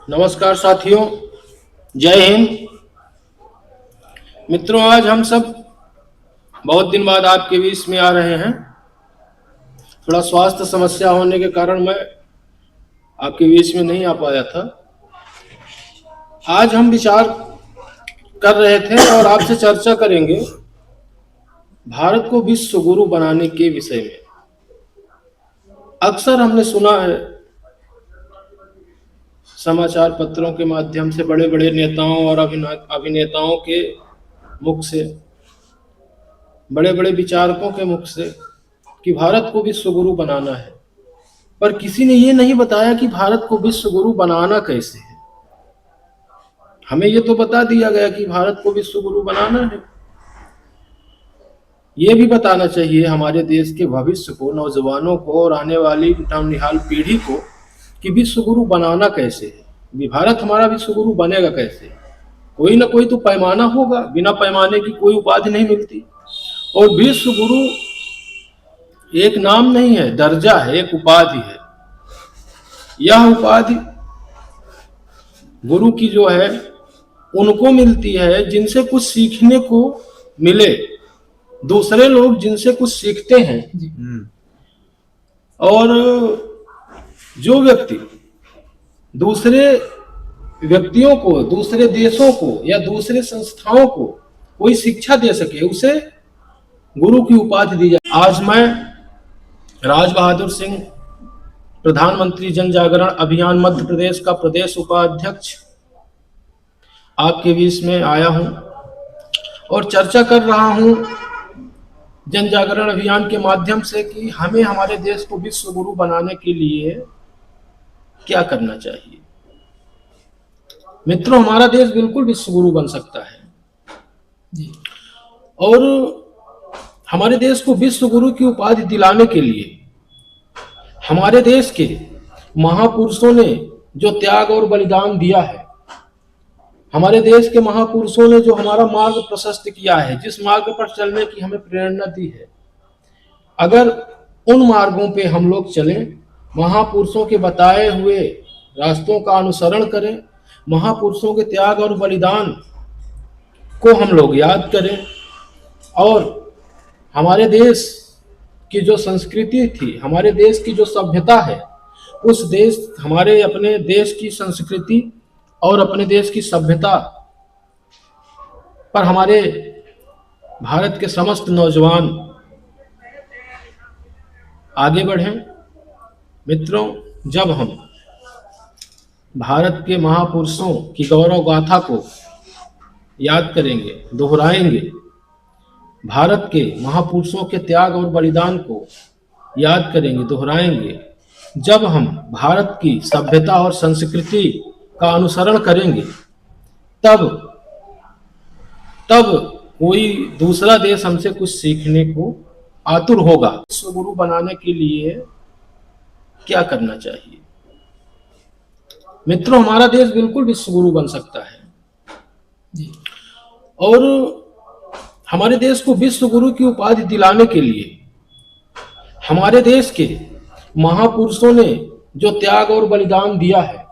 नमस्कार साथियों, जय हिंद। मित्रों, आज हम सब बहुत दिन बाद आपके बीच में आ रहे हैं। थोड़ा स्वास्थ्य समस्या होने के कारण मैं आपके बीच में नहीं आ पाया था। आज हम विचार कर रहे थे और आपसे चर्चा करेंगे भारत को विश्व गुरु बनाने के विषय में। अक्सर हमने सुना है समाचार पत्रों के माध्यम से, बड़े बड़े नेताओं और अभिनेताओं के मुख से, बड़े बड़े विचारकों के मुख से कि भारत को विश्व गुरु बनाना है, पर किसी ने ये नहीं बताया कि भारत को विश्व गुरु बनाना कैसे है। हमें ये तो बता दिया गया कि भारत को विश्व गुरु बनाना है। ये भी बताना चाहिए हमारे देश के भविष्य को, नौजवानों को और आने वाली नवनिहाल पीढ़ी को कि विश्व गुरु बनाना कैसे है। भारत हमारा विश्व गुरु बनेगा कैसे? कोई ना कोई तो पैमाना होगा, बिना पैमाने की कोई उपाधि नहीं मिलती। और विश्व गुरु एक नाम नहीं है, दर्जा है, एक उपाधि है। यह उपाधि गुरु की जो है उनको मिलती है जिनसे कुछ सीखने को मिले, दूसरे लोग जिनसे कुछ सीखते हैं। और जो व्यक्ति दूसरे व्यक्तियों को, दूसरे देशों को या दूसरे संस्थाओं को कोई शिक्षा दे सके, उसे गुरु की उपाधि दी जाए। आज मैं राज बहादुर सिंह, प्रधानमंत्री जन जागरण अभियान मध्य प्रदेश का प्रदेश उपाध्यक्ष, आपके बीच में आया हूं और चर्चा कर रहा हूं जन जागरण अभियान के माध्यम से कि हमें हमारे देश को विश्व गुरु बनाने के लिए क्या करना चाहिए। मित्रों, हमारा देश बिल्कुल विश्व गुरु बन सकता है जी। और हमारे देश को विश्व गुरु की उपाधि दिलाने के लिए हमारे देश के महापुरुषों ने जो त्याग और बलिदान दिया है, हमारे देश के महापुरुषों ने जो हमारा मार्ग प्रशस्त किया है, जिस मार्ग पर चलने की हमें प्रेरणा दी है, अगर उन मार्गों पे हम लोग चलें, महापुरुषों के बताए हुए रास्तों का अनुसरण करें, महापुरुषों के त्याग और बलिदान को हम लोग याद करें और हमारे देश की जो संस्कृति थी, हमारे देश की जो सभ्यता है, उस देश, हमारे अपने देश की संस्कृति और अपने देश की सभ्यता पर हमारे भारत के समस्त नौजवान आगे बढ़ें। मित्रों, जब हम भारत के महापुरुषों की गौरव गाथा को याद करेंगे, दोहराएंगे, भारत के महापुरुषों के त्याग और बलिदान को याद करेंगे, दोहराएंगे, जब हम भारत की सभ्यता और संस्कृति का अनुसरण करेंगे, तब कोई दूसरा देश हमसे कुछ सीखने को आतुर होगा। विश्व गुरु बनाने के लिए क्या करना चाहिए? मित्रों, हमारा देश बिल्कुल विश्व गुरु बन सकता है जी। और हमारे देश को विश्व गुरु की उपाधि दिलाने के लिए हमारे देश के महापुरुषों ने जो त्याग और बलिदान दिया है,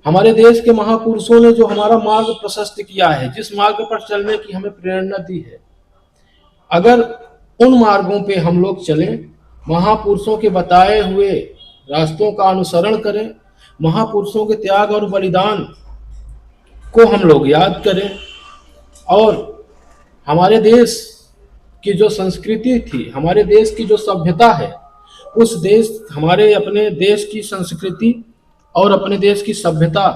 हमारे देश के महापुरुषों ने जो हमारा मार्ग प्रशस्त किया है, जिस मार्ग पर चलने की हमें प्रेरणा दी है, अगर उन मार्गों पे हम लोग चलें, महापुरुषों के बताए हुए रास्तों का अनुसरण करें, महापुरुषों के त्याग और बलिदान को हम लोग याद करें और हमारे देश की जो संस्कृति थी, हमारे देश की जो सभ्यता है, उस देश, हमारे अपने देश की संस्कृति और अपने देश की सभ्यता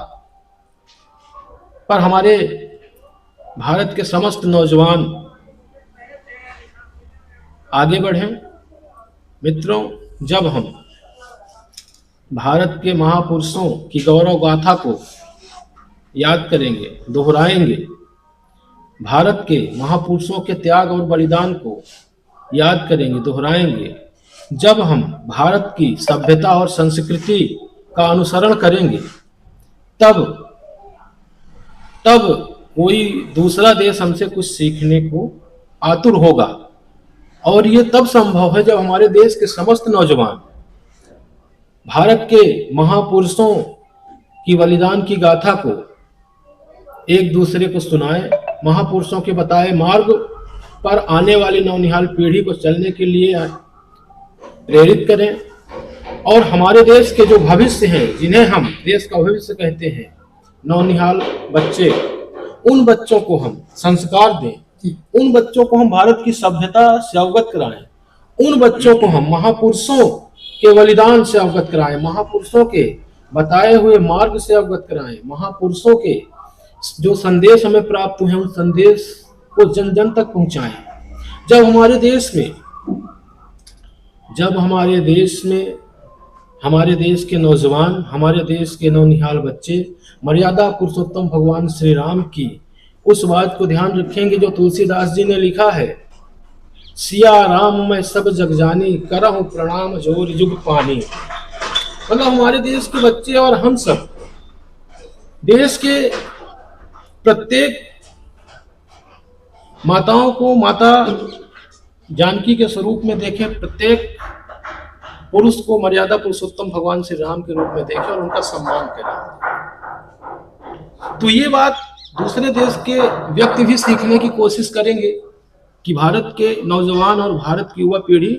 पर हमारे भारत के समस्त नौजवान आगे बढ़ें। मित्रों, जब हम भारत के महापुरुषों की गौरव गाथा को याद करेंगे, दोहराएंगे, भारत के महापुरुषों के त्याग और बलिदान को याद करेंगे, दोहराएंगे, जब हम भारत की सभ्यता और संस्कृति का अनुसरण करेंगे, तब कोई दूसरा देश हमसे कुछ सीखने को आतुर होगा। और ये तब संभव है जब हमारे देश के समस्त नौजवान भारत के महापुरुषों की बलिदान की गाथा को एक दूसरे को सुनाएं, महापुरुषों के बताए मार्ग पर आने वाली नौनिहाल पीढ़ी को चलने के लिए प्रेरित करें और हमारे देश के जो भविष्य हैं, जिन्हें हम देश का भविष्य कहते हैं, नौनिहाल बच्चे, उन बच्चों को हम संस्कार दें, उन बच्चों को हम भारत की सभ्यता से अवगत कराएं, उन बच्चों को हम महापुरुषों के बलिदान से अवगत कराएं, महापुरुषों के बताए हुए मार्ग से अवगत कराएं, महापुरुषों के जो संदेश हमें प्राप्त हुए हैं उस संदेश को जन जन तक पहुंचाएं। जब हमारे देश में हमारे देश के नौजवान, हमारे देश के नौनिहाल बच्चे मर्यादा पुरुषोत्तम भगवान श्री राम की उस बात को ध्यान रखेंगे जो तुलसीदास जी ने लिखा है, सिया राम मैं सब जग जानी, करहूं प्रणाम जोर जुग पानी। मतलब हमारे देश के बच्चे और हम सब देश के प्रत्येक माताओं को माता जानकी के स्वरूप में देखें, प्रत्येक पुरुष को मर्यादा पुरुषोत्तम भगवान श्री राम के रूप में देखें और उनका सम्मान करें। तो ये बात दूसरे देश के व्यक्ति भी सीखने की कोशिश करेंगे कि भारत के नौजवान और भारत की युवा पीढ़ी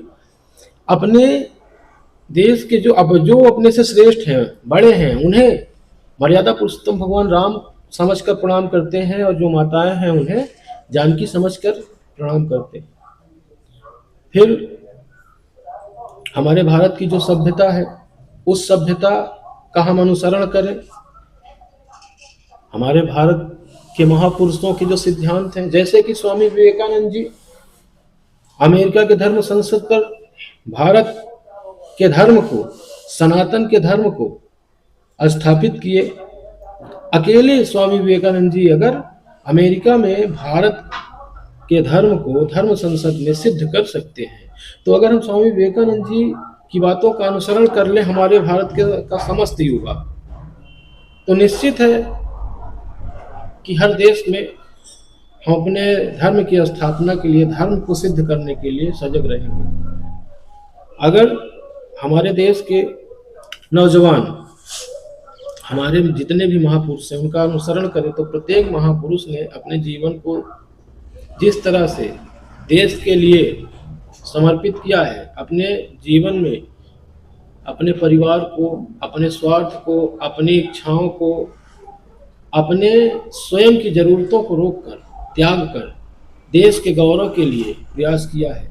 अपने देश के जो अपने से श्रेष्ठ हैं, बड़े हैं, उन्हें मर्यादा पुरुषोत्तम भगवान राम समझकर प्रणाम करते हैं और जो माताएं हैं उन्हें जानकी समझकर प्रणाम करते हैं। फिर हमारे भारत की जो सभ्यता है उस सभ्यता का हम अनुसरण करें। हमारे भारत के महापुरुषों के जो सिद्धांत हैं, जैसे कि स्वामी विवेकानंद जी अमेरिका के धर्म संसद पर भारत के धर्म को, सनातन के धर्म को स्थापित किए। अकेले स्वामी विवेकानंद जी अगर अमेरिका में भारत के धर्म को धर्म संसद में सिद्ध कर सकते हैं, तो अगर हम स्वामी विवेकानंद जी की बातों का अनुसरण कर ले हमारे भारत का समस्त युवा, तो निश्चित है कि हर देश में हम अपने धर्म की स्थापना के लिए, धर्म को सिद्ध करने के लिए सजग रहेंगे। अगर हमारे देश के नौजवान हमारे जितने भी महापुरुष हैं उनका अनुसरण करें, तो प्रत्येक महापुरुष ने अपने जीवन को जिस तरह से देश के लिए समर्पित किया है, अपने जीवन में अपने परिवार को, अपने स्वार्थ को, अपनी इच्छाओं को, अपने स्वयं की जरूरतों को रोककर, त्याग कर देश के गौरव के लिए प्रयास किया है।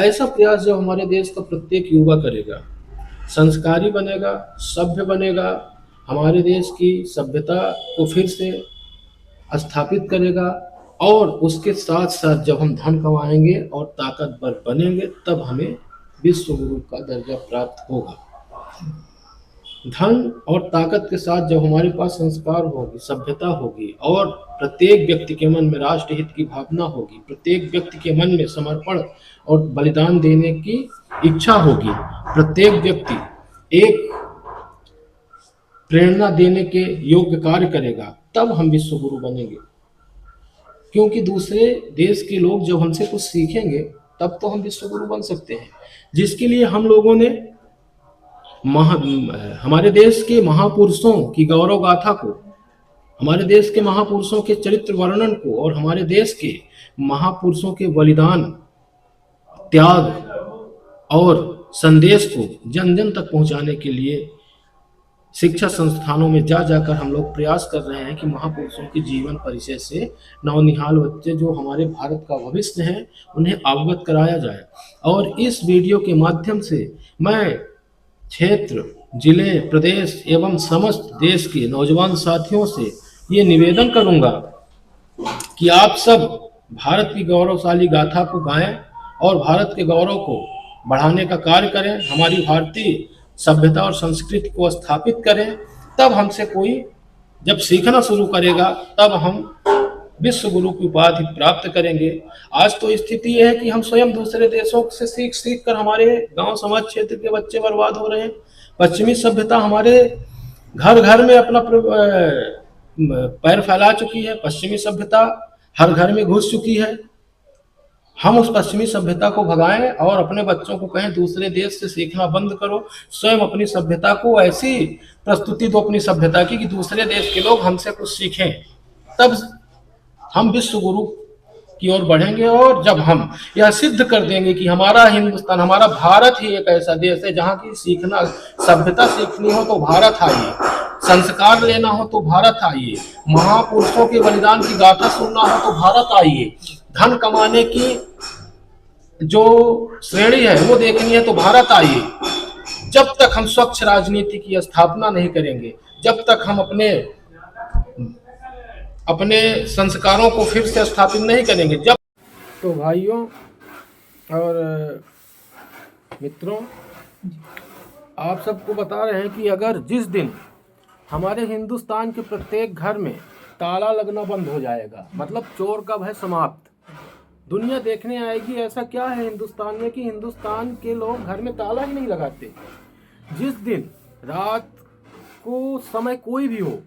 ऐसा प्रयास जब हमारे देश का प्रत्येक युवा करेगा, संस्कारी बनेगा, सभ्य बनेगा, हमारे देश की सभ्यता को फिर से स्थापित करेगा और उसके साथ साथ जब हम धन कमाएंगे और ताकतवर बनेंगे तब हमें विश्व गुरु का दर्जा प्राप्त होगा। धन और ताकत के साथ जब हमारे पास संस्कार होगी, सभ्यता होगी और प्रत्येक व्यक्ति के मन में राष्ट्र हित की भावना होगी, प्रत्येक व्यक्ति के मन में समर्पण और बलिदान देने की इच्छा होगी, प्रत्येक व्यक्ति एक प्रेरणा देने के योग्य कार्य करेगा, तब हम विश्व गुरु बनेंगे। क्योंकि दूसरे देश के लोग जब हमसे कुछ सीखेंगे तब तो हम विश्व गुरु बन सकते हैं, जिसके लिए हम लोगों ने हमारे देश के महापुरुषों की गौरव गाथा को, हमारे देश के महापुरुषों के चरित्र वर्णन को और हमारे देश के महापुरुषों के बलिदान, त्याग और संदेश को जन जन तक पहुंचाने के लिए शिक्षा संस्थानों में जाकर हम लोग प्रयास कर रहे हैं कि महापुरुषों के जीवन परिचय से नौनिहाल बच्चे जो हमारे भारत का भविष्य हैं उन्हें अवगत कराया जाए। और इस वीडियो के माध्यम से मैं क्षेत्र, जिले, प्रदेश एवं समस्त देश के नौजवान साथियों से ये निवेदन करूंगा कि आप सब भारत की गौरवशाली गाथा को गाएं और भारत के गौरव को बढ़ाने का कार्य करें, हमारी भारतीय सभ्यता और संस्कृति को स्थापित करें। तब हमसे कोई जब सीखना शुरू करेगा तब हम विश्व गुरु की उपाधि प्राप्त करेंगे। आज तो स्थिति यह है कि हम स्वयं दूसरे देशों से सीख कर हमारे गांव समाज क्षेत्र के बच्चे बर्बाद हो रहे हैं। पश्चिमी सभ्यता हमारे घर घर में अपना पैर फैला चुकी है, पश्चिमी सभ्यता हर घर में घुस चुकी है हम उस पश्चिमी सभ्यता को भगाएं और अपने बच्चों को कहें दूसरे देश से सीखना बंद करो, स्वयं अपनी सभ्यता को ऐसी प्रस्तुति दो अपनी सभ्यता की कि दूसरे देश के लोग हमसे कुछ सीखें। तब हम विश्व गुरु की ओर बढ़ेंगे। और जब हम यह सिद्ध कर देंगे कि हमारा हिंदुस्तान, हमारा भारत ही एक ऐसा देश है जहाँ की सीखना, सभ्यता सीखनी हो तो भारत आइए, संस्कार लेना हो तो भारत आइए, महापुरुषों के बलिदान की गाथा सुनना हो तो भारत आइए, धन कमाने की जो श्रेणी है वो देखनी है तो भारत आइए। जब तक हम स्वच्छ राजनीति की स्थापना नहीं करेंगे, जब तक हम अपने संस्कारों को फिर से स्थापित नहीं करेंगे, जब तो भाइयों और मित्रों, आप सबको बता रहे हैं कि अगर जिस दिन हमारे हिंदुस्तान के प्रत्येक घर में ताला लगना बंद हो जाएगा, मतलब चोर का भय समाप्त, दुनिया देखने आएगी ऐसा क्या है हिंदुस्तान में कि हिंदुस्तान के लोग घर में ताला ही नहीं लगाते। जिस दिन रात को समय कोई भी हो,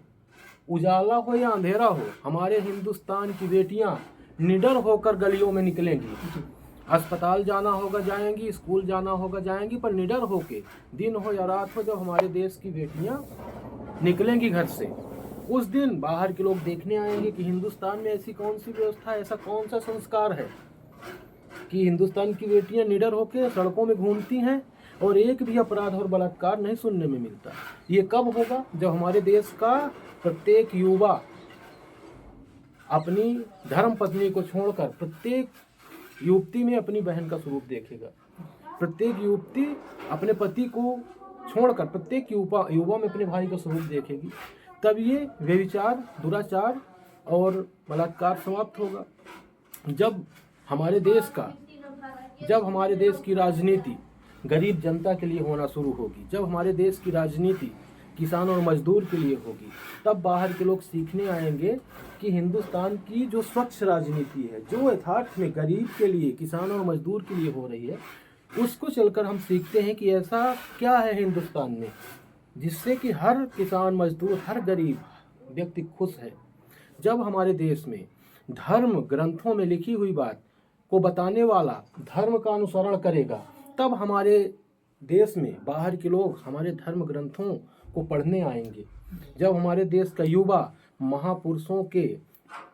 उजाला हो या अंधेरा हो, हमारे हिंदुस्तान की बेटियां निडर होकर गलियों में निकलेंगी। अस्पताल जाना होगा जाएंगी, स्कूल जाना होगा जाएंगी, पर निडर होके, दिन हो या रात हो, जब हमारे देश की बेटियां निकलेंगी घर से, उस दिन बाहर के लोग देखने आएंगे कि हिंदुस्तान में ऐसी कौन सी व्यवस्था, ऐसा कौन सा संस्कार है कि हिंदुस्तान की बेटियां निडर होकर सड़कों में घूमती हैं और एक भी अपराध और बलात्कार नहीं सुनने में मिलता। ये कब होगा? जब हमारे देश का प्रत्येक युवा अपनी धर्म पत्नी को छोड़कर प्रत्येक युवती में अपनी बहन का स्वरूप देखेगा, प्रत्येक युवती अपने पति को छोड़कर प्रत्येक युवा में अपने भाई का स्वरूप देखेगी। तब ये व्यभिचार, दुराचार और बलात्कार समाप्त होगा। जब हमारे देश की राजनीति गरीब जनता के लिए होना शुरू होगी, जब हमारे देश की राजनीति किसान और मजदूर के लिए होगी, तब बाहर के लोग सीखने आएंगे कि हिंदुस्तान की जो स्वच्छ राजनीति है, जो यथार्थ में गरीब के लिए, किसान और मजदूर के लिए हो रही है, उसको चलकर हम सीखते हैं कि ऐसा क्या है हिंदुस्तान में जिससे कि हर किसान, मजदूर, हर गरीब व्यक्ति खुश है। जब हमारे देश में धर्म ग्रंथों में लिखी हुई बात को बताने वाला धर्म का अनुसरण करेगा, तब हमारे देश में बाहर के लोग हमारे धर्म ग्रंथों को पढ़ने आएंगे। जब हमारे देश का युवा महापुरुषों के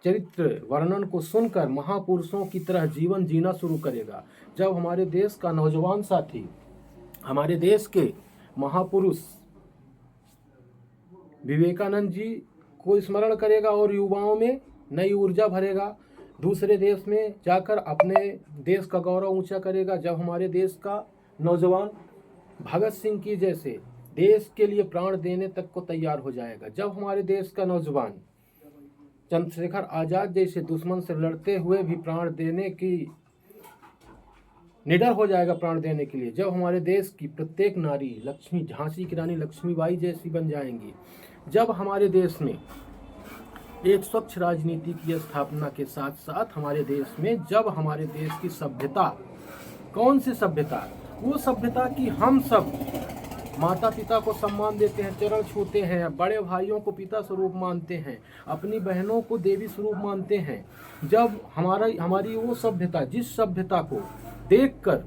चरित्र वर्णन को सुनकर महापुरुषों की तरह जीवन जीना शुरू करेगा, जब हमारे देश का नौजवान साथी हमारे देश के महापुरुष विवेकानंद जी को स्मरण करेगा और युवाओं में नई ऊर्जा भरेगा, दूसरे देश में जाकर अपने देश का गौरव ऊंचा करेगा, जब हमारे देश का नौजवान भगत सिंह की जैसे देश के लिए प्राण देने तक को तैयार हो जाएगा, जब हमारे देश का नौजवान चंद्रशेखर आज़ाद जैसे दुश्मन से लड़ते हुए भी प्राण देने की निडर हो जाएगा प्राण देने के लिए, जब हमारे देश की प्रत्येक नारी लक्ष्मी, झांसी की रानी लक्ष्मीबाई जैसी बन जाएंगी, जब हमारे देश में एक स्वच्छ राजनीति की स्थापना के साथ साथ हमारे देश में, जब हमारे देश की सभ्यता, कौन सी सभ्यता? वो सभ्यता की हम सब माता पिता को सम्मान देते हैं, चरण छूते हैं, बड़े भाइयों को पिता स्वरूप मानते हैं, अपनी बहनों को देवी स्वरूप मानते हैं। जब हमारी वो सभ्यता, जिस सभ्यता को देखकर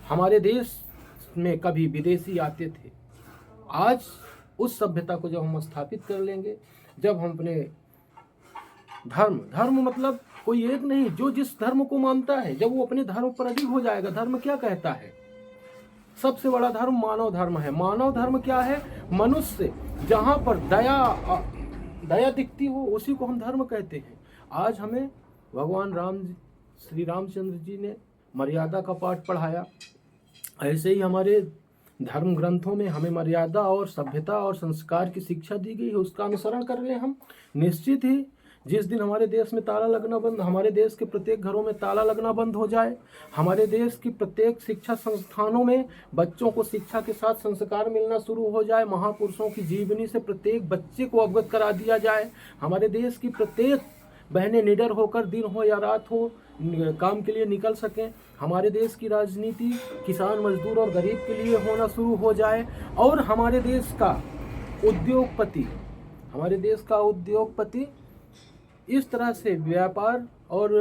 हमारे देश में कभी विदेशी आते थे, आज उस सभ्यता को जब हम स्थापित कर लेंगे, जब हम अपने धर्म मतलब कोई एक नहीं, जो जिस धर्म को मानता है, जब वो अपने धर्म पर अडिग हो जाएगा। धर्म क्या कहता है? सबसे बड़ा धर्म मानव धर्म है। मानव धर्म क्या है? मनुष्य जहाँ पर दया दिखती हो उसी को हम धर्म कहते हैं। आज हमें भगवान श्री रामचंद्र जी ने मर्यादा का पाठ पढ़ाया, ऐसे ही हमारे धर्म ग्रंथों में हमें मर्यादा और सभ्यता और संस्कार की शिक्षा दी गई है, उसका अनुसरण कर ले हम। निश्चित ही जिस दिन हमारे देश में ताला लगना बंद, हमारे देश के प्रत्येक घरों में ताला लगना बंद हो जाए, हमारे देश की प्रत्येक शिक्षा संस्थानों में बच्चों को शिक्षा के साथ संस्कार मिलना शुरू हो जाए, महापुरुषों की जीवनी से प्रत्येक बच्चे को अवगत करा दिया जाए, हमारे देश की प्रत्येक बहनें निडर होकर दिन हो या रात हो काम के लिए निकल सकें, हमारे देश की राजनीति किसान, मजदूर और गरीब के लिए होना शुरू हो जाए, और हमारे देश का उद्योगपति इस तरह से व्यापार और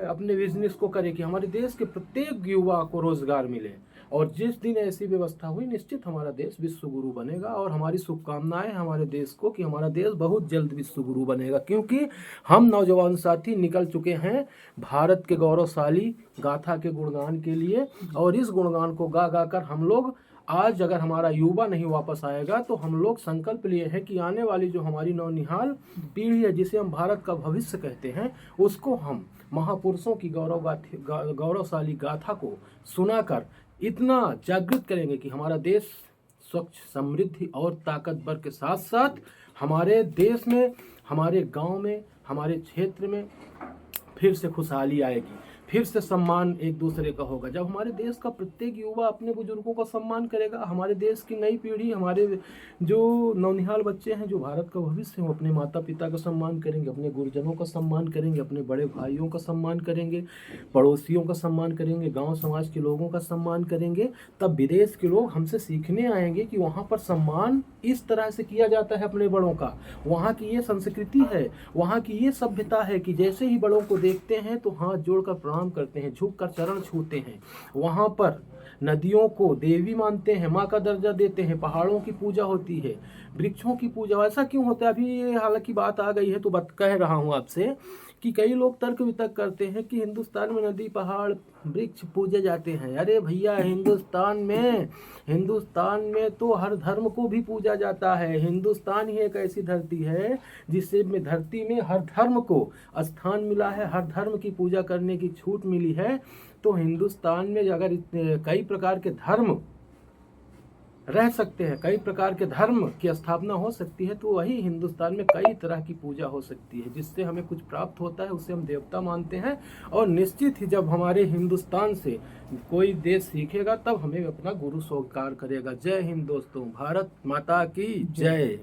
अपने बिजनेस को करे, कि हमारे देश के प्रत्येक युवा को रोजगार मिले। और जिस दिन ऐसी व्यवस्था हुई, निश्चित हमारा देश विश्व गुरु बनेगा। और हमारी शुभकामनाएं हमारे देश को, कि हमारा देश बहुत जल्द विश्व गुरु बनेगा, क्योंकि हम नौजवान साथी निकल चुके हैं भारत के गौरवशाली गाथा के गुणगान के लिए। और इस गुणगान को गा गा कर हम लोग आज, अगर हमारा युवा नहीं वापस आएगा, तो हम लोग संकल्प लिए हैं कि आने वाली जो हमारी नौनिहाल पीढ़ी है, जिसे हम भारत का भविष्य कहते हैं, उसको हम महापुरुषों की गौरवशाली गाथा को सुनाकर इतना जागृत करेंगे कि हमारा देश स्वच्छ, समृद्धि और ताकतवर के साथ साथ हमारे देश में, हमारे गांव में, हमारे क्षेत्र में फिर से खुशहाली आएगी, फिर से सम्मान एक दूसरे का होगा। जब हमारे देश का प्रत्येक युवा अपने बुजुर्गों का सम्मान करेगा, हमारे देश की नई पीढ़ी, हमारे जो नौनिहाल बच्चे हैं, जो भारत का भविष्य है, वो अपने माता पिता का सम्मान करेंगे, अपने गुरुजनों का सम्मान करेंगे, अपने बड़े भाइयों का सम्मान करेंगे, पड़ोसियों का सम्मान करेंगे, गाँव समाज के लोगों का सम्मान करेंगे। तब विदेश के लोग हमसे सीखने आएंगे कि वहाँ पर सम्मान इस तरह से किया जाता है अपने बड़ों का, वहाँ की ये संस्कृति है, वहाँ की ये सभ्यता है कि जैसे ही बड़ों को देखते हैं तो हाथ जोड़कर प्रणाम करते हैं, झुककर चरण छूते हैं। वहाँ पर नदियों को देवी मानते हैं, माँ का दर्जा देते हैं, पहाड़ों की पूजा होती है, वृक्षों की पूजा। ऐसा क्यों होता है? अभी हालांकि बात आ गई है तो कह रहा हूँ आपसे कि कई लोग तर्क वितर्क करते हैं कि हिंदुस्तान में नदी, पहाड़, वृक्ष पूजे जाते हैं। अरे भैया, हिंदुस्तान में तो हर धर्म को भी पूजा जाता है। हिंदुस्तान ही एक ऐसी धरती है जिससे में धरती में हर धर्म को स्थान मिला है, हर धर्म की पूजा करने की छूट मिली है। तो हिंदुस्तान में अगर कई प्रकार के धर्म रह सकते हैं, कई प्रकार के धर्म की स्थापना हो सकती है, तो वही हिंदुस्तान में कई तरह की पूजा हो सकती है, जिससे हमें कुछ प्राप्त होता है, उसे हम देवता मानते हैं। और निश्चित ही जब हमारे हिंदुस्तान से कोई देश सीखेगा, तब हमें अपना गुरु स्वीकार करेगा। जय हिंद दोस्तों, भारत माता की जय।